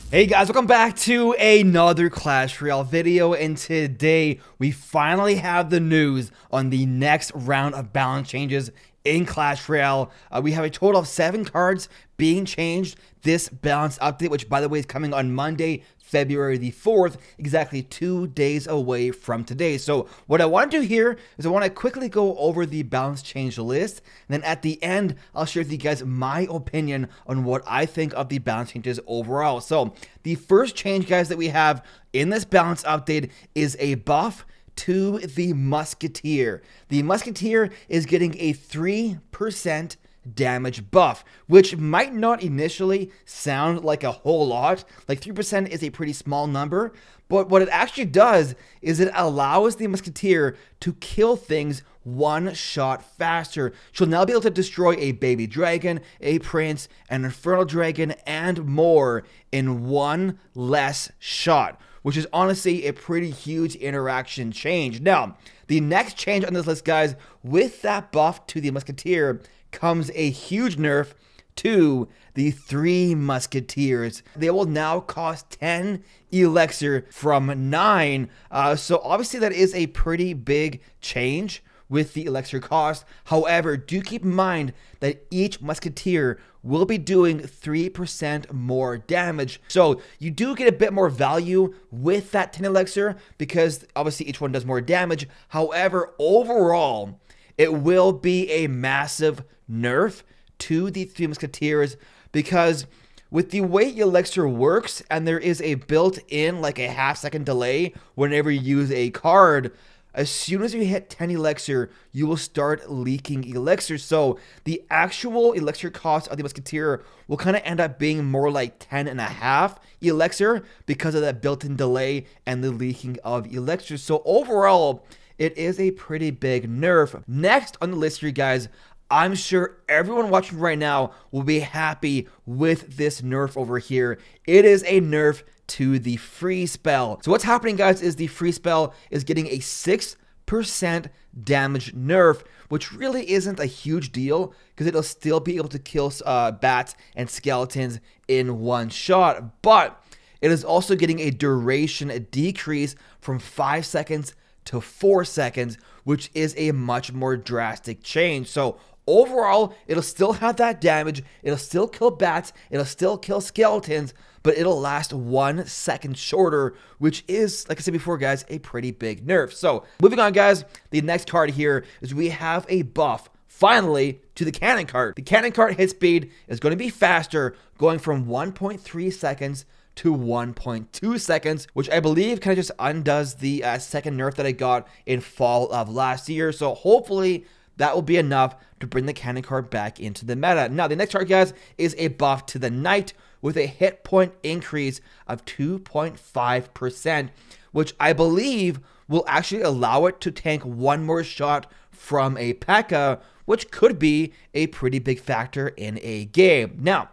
Hey guys, welcome back to another Clash Royale video, and today we finally have the news on the next round of balance changes in Clash Royale. We have a total of 7 cards being changed this balance update, which by the way is coming on Monday, February the 4th, exactly 2 days away from today. So what I want to do here is I want to quickly go over the balance change list, and then at the end I'll share with you guys my opinion on what I think of the balance changes overall. So the first change, guys, that we have in this balance update is a buff to the Musketeer. The Musketeer is getting a 3% damage buff, which might not initially sound like a whole lot. Like 3% is a pretty small number, but what it actually does is it allows the Musketeer to kill things one shot faster. She'll now be able to destroy a baby dragon, a prince, an infernal dragon, and more in one less shot, which is honestly a pretty huge interaction change. Now, the next change on this list, guys, with that buff to the Musketeer comes a huge nerf to the 3 Musketeers. They will now cost 10 Elixir from 9. So obviously that is a pretty big change with the Elixir cost. However, do keep in mind that each Musketeer will be doing 3% more damage. So you do get a bit more value with that 10 Elixir because obviously each one does more damage. However, overall, it will be a massive nerf to the 3 Musketeers because with the way Elixir works, and there is a built-in like a half-second delay whenever you use a card, as soon as you hit 10 Elixir, you will start leaking Elixir. So the actual Elixir cost of the Musketeer will kind of end up being more like 10.5 Elixir because of that built-in delay and the leaking of Elixir. So overall, it is a pretty big nerf. Next on the list here, guys, I'm sure everyone watching right now will be happy with this nerf over here. It is a nerf to the free spell. So what's happening, guys, is the free spell is getting a 6% damage nerf, which really isn't a huge deal because it'll still be able to kill bats and skeletons in one shot. But it is also getting a duration decrease from 5 seconds to 4 seconds, which is a much more drastic change. So overall, it'll still have that damage, it'll still kill bats, it'll still kill skeletons, but it'll last 1 second shorter, which is, like I said before, guys, a pretty big nerf. So moving on, guys, the next card here is we have a buff, finally, to the cannon card. The cannon card hit speed is going to be faster, going from 1.3 seconds to 1.2 seconds, which I believe kind of just undoes the second nerf that I got in fall of last year. So hopefully that will be enough to bring the cannon card back into the meta. Now, the next card, guys, is a buff to the knight with a hit point increase of 2.5%, which I believe will actually allow it to tank one more shot from a P.E.K.K.A, which could be a pretty big factor in a game. Now,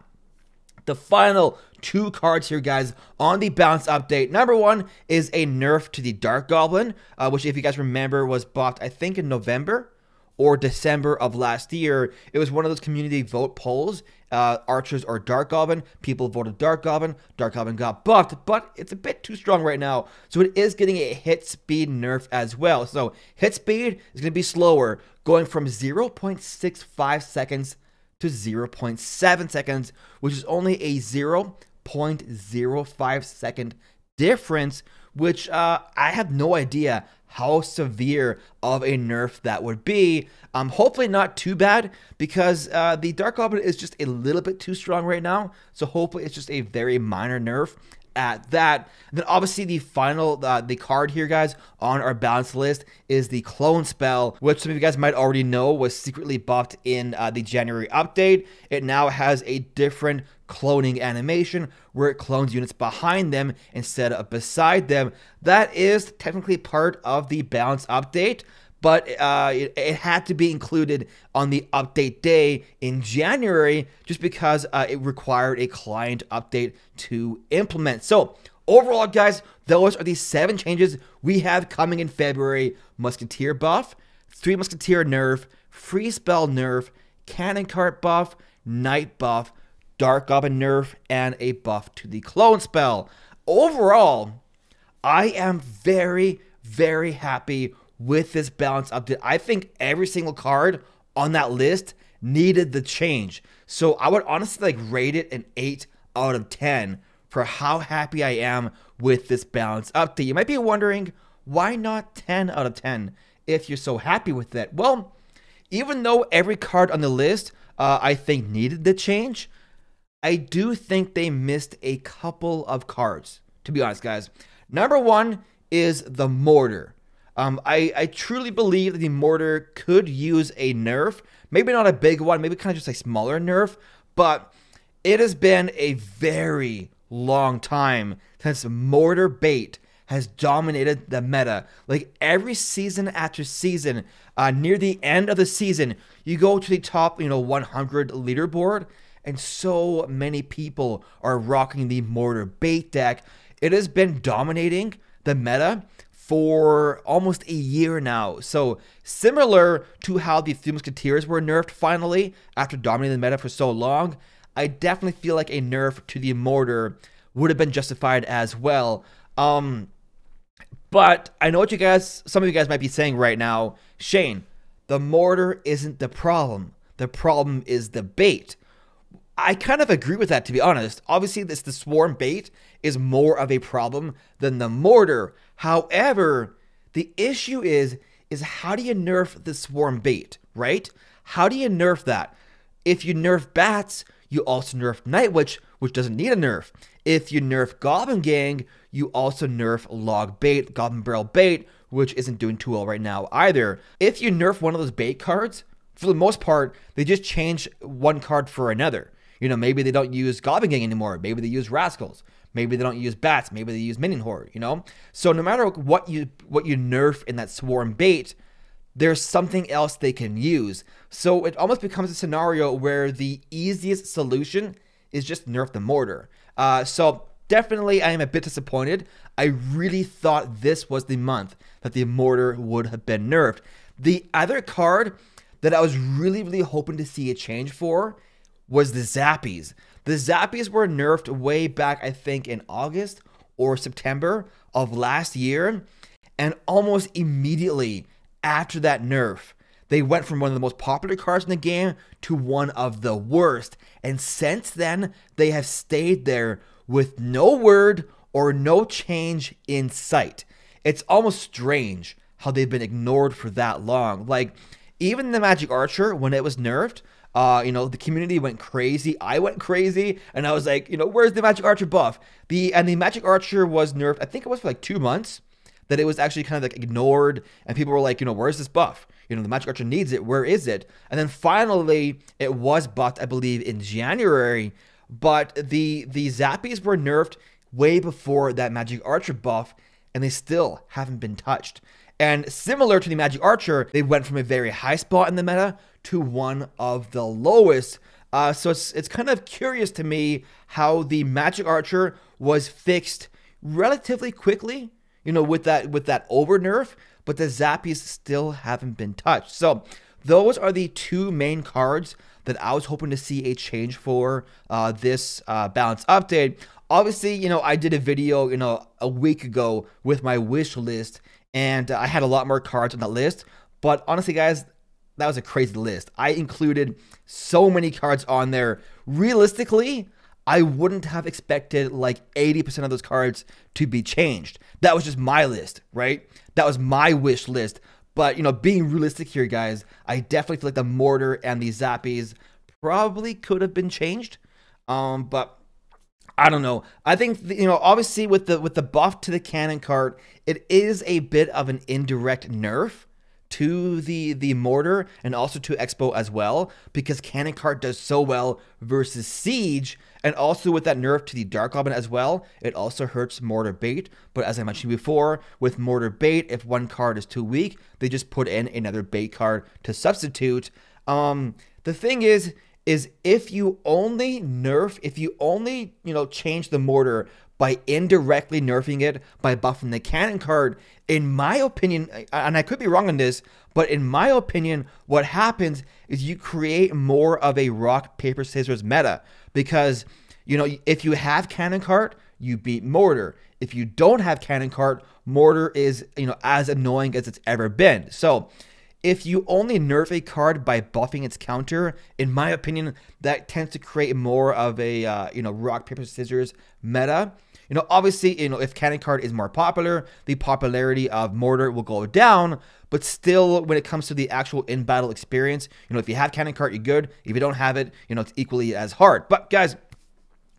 the final 2 cards here, guys, on the balance update. Number 1 is a nerf to the Dark Goblin, which, if you guys remember, was buffed, I think, in November or December of last year. It was one of those community vote polls, archers or Dark Goblin. People voted Dark Goblin. Dark Goblin got buffed, but it's a bit too strong right now. So it is getting a hit speed nerf as well. So hit speed is going to be slower, going from 0.65 seconds to 0.7 seconds, which is only a 0.05 second difference, which I have no idea how severe of a nerf that would be. Hopefully not too bad because the Dark Goblin is just a little bit too strong right now. So hopefully it's just a very minor nerf at that. And then obviously the final, the card here, guys, on our balance list is the clone spell, which some of you guys might already know was secretly buffed in the January update. It now has a different cloning animation where it clones units behind them instead of beside them. That is technically part of the balance update, but it had to be included on the update day in January just because it required a client update to implement. So overall, guys, those are the 7 changes we have coming in February. Musketeer buff, 3 Musketeer nerf, free spell nerf, Cannon Cart buff, Knight buff, Dark Goblin nerf, and a buff to the clone spell. Overall, I am very, very happy with this balance update. I think every single card on that list needed the change. So I would honestly like rate it an 8 out of 10 for how happy I am with this balance update. You might be wondering, why not 10 out of 10 if you're so happy with it? Well, even though every card on the list I think needed the change, I do think they missed a couple of cards, to be honest, guys. Number one is the Mortar. I truly believe that the Mortar could use a nerf. Maybe not a big one, maybe kind of just a smaller nerf, but it has been a very long time since Mortar bait has dominated the meta. Like every season after season, near the end of the season, you go to the top, 100 leaderboard, and so many people are rocking the Mortar bait deck. It has been dominating the meta for almost a year now. So similar to how the 3 Musketeers were nerfed finally after dominating the meta for so long, I definitely feel like a nerf to the Mortar would have been justified as well. But I know what some of you guys might be saying right now, Shane, the Mortar isn't the problem. The problem is the bait. I kind of agree with that, to be honest. Obviously, the swarm bait is more of a problem than the Mortar. However, the issue is how do you nerf the swarm bait, right? How do you nerf that? If you nerf bats, you also nerf Night Witch, which doesn't need a nerf. If you nerf Goblin Gang, you also nerf Log Bait, Goblin Barrel Bait, which isn't doing too well right now either. If you nerf one of those bait cards, for the most part, they just change one card for another. Maybe they don't use Goblin Gang anymore. Maybe they use Rascals. Maybe they don't use Bats. Maybe they use Minion Horde, So no matter what you nerf in that swarm bait, there's something else they can use. So it almost becomes a scenario where the easiest solution is just nerf the Mortar. So definitely I am a bit disappointed. I really thought this was the month that the Mortar would have been nerfed. The other card that I was really, really hoping to see a change for was the Zappies. The Zappies were nerfed way back, I think, in August or September of last year. And almost immediately after that nerf, they went from one of the most popular cards in the game to one of the worst. And since then, they have stayed there with no word or no change in sight. It's almost strange how they've been ignored for that long. Like, even the Magic Archer, when it was nerfed, the community went crazy. I went crazy, and I was like, where's the Magic Archer buff? And the Magic Archer was nerfed, I think it was for like 2 months, that it was actually kind of like ignored, and people were like, where's this buff? The Magic Archer needs it. Where is it? And then finally, it was buffed, I believe, in January. But the Zappies were nerfed way before that Magic Archer buff, and they still haven't been touched. And similar to the Magic Archer, they went from a very high spot in the meta to one of the lowest. So it's kind of curious to me how the Magic Archer was fixed relatively quickly, with that over nerf, but the Zappies still haven't been touched. So those are the 2 main cards that I was hoping to see a change for this balance update. Obviously, I did a video, a week ago with my wish list, and I had a lot more cards on that list. But honestly, guys, that was a crazy list. I included so many cards on there. Realistically, I wouldn't have expected like 80% of those cards to be changed. That was just my list, right? That was my wish list. But, being realistic here, guys, I definitely feel like the Mortar and the Zappies probably could have been changed. But I don't know. I think, obviously with the buff to the cannon cart, it is a bit of an indirect nerf to the Mortar and also to Expo as well, because cannon cart does so well versus Siege. And also with that nerf to the Dark Goblin as well, it also hurts Mortar bait. But as I mentioned before, with Mortar bait, if one card is too weak, they just put in another bait card to substitute. The thing is if you only nerf, if you only, change the Mortar by indirectly nerfing it by buffing the cannon card. In my opinion, and I could be wrong on this, but in my opinion, what happens is you create more of a rock, paper, scissors meta, because, you know, if you have cannon card, you beat Mortar. If you don't have cannon card, Mortar is, you know, as annoying as it's ever been. So if you only nerf a card by buffing its counter, in my opinion, that tends to create more of a, you know, rock, paper, scissors meta. You know, obviously, you know, if cannon card is more popular, the popularity of Mortar will go down. But still, when it comes to the actual in-battle experience, you know, if you have cannon card, you're good. If you don't have it, you know, it's equally as hard. But guys,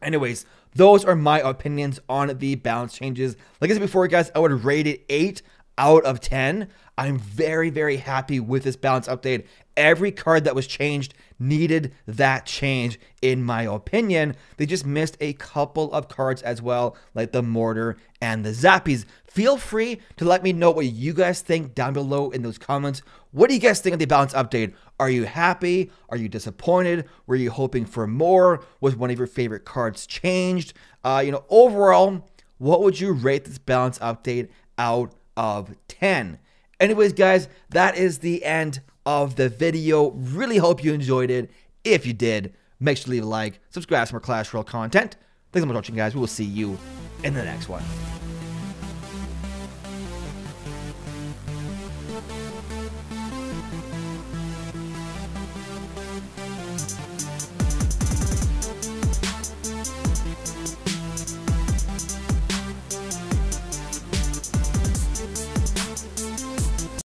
anyways, those are my opinions on the balance changes. Like I said before, guys, I would rate it 8 out of 10. I'm very, very happy with this balance update. Every card that was changed needed that change, in my opinion. They just missed a couple of cards as well, like the Mortar and the Zapsys. Feel free to let me know what you guys think down below in those comments. What do you guys think of the balance update? Are you happy? Are you disappointed? Were you hoping for more? Was one of your favorite cards changed? You know, overall, what would you rate this balance update out of 10? Anyways, guys, that is the end of the video. Really hope you enjoyed it. If you did, make sure to leave a like, subscribe for more Clash Royale content. Thanks so much for watching, guys. We will see you in the next one.